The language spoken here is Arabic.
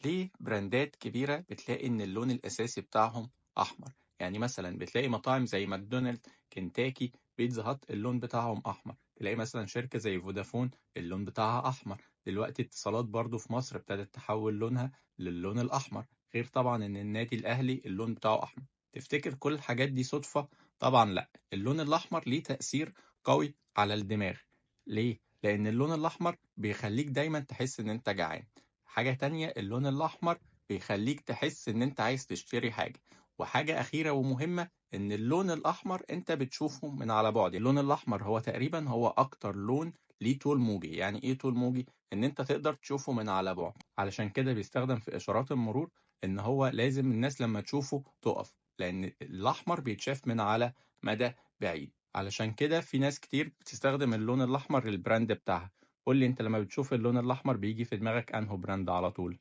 ليه براندات كبيرة بتلاقي إن اللون الأساسي بتاعهم أحمر؟ يعني مثلا بتلاقي مطاعم زي ماكدونالدز، كنتاكي، بيتزا هات اللون بتاعهم أحمر. تلاقي مثلا شركة زي فودافون اللون بتاعها أحمر. دلوقتي اتصالات برضو في مصر ابتدت تحول لونها للون الأحمر. غير طبعا إن النادي الأهلي اللون بتاعه أحمر. تفتكر كل الحاجات دي صدفة؟ طبعا لأ. اللون الأحمر ليه تأثير قوي على الدماغ. ليه؟ لأن اللون الأحمر بيخليك دايما تحس إن أنت جعان. حاجة تانية، اللون الأحمر بيخليك تحس إن أنت عايز تشتري حاجة. وحاجة أخيرة ومهمة، إن اللون الأحمر أنت بتشوفه من على بعد. اللون الأحمر هو تقريبا هو أكتر لون ليه طول موجي. يعني إيه طول موجي؟ إن أنت تقدر تشوفه من على بعد. علشان كده بيستخدم في إشارات المرور، إن هو لازم الناس لما تشوفه تقف، لأن الأحمر بيتشاف من على مدى بعيد. علشان كده في ناس كتير بتستخدم اللون الأحمر للبراند بتاعها. قول لي أنت لما بتشوف اللون الأحمر بيجي في دماغك أنهو براند على طول؟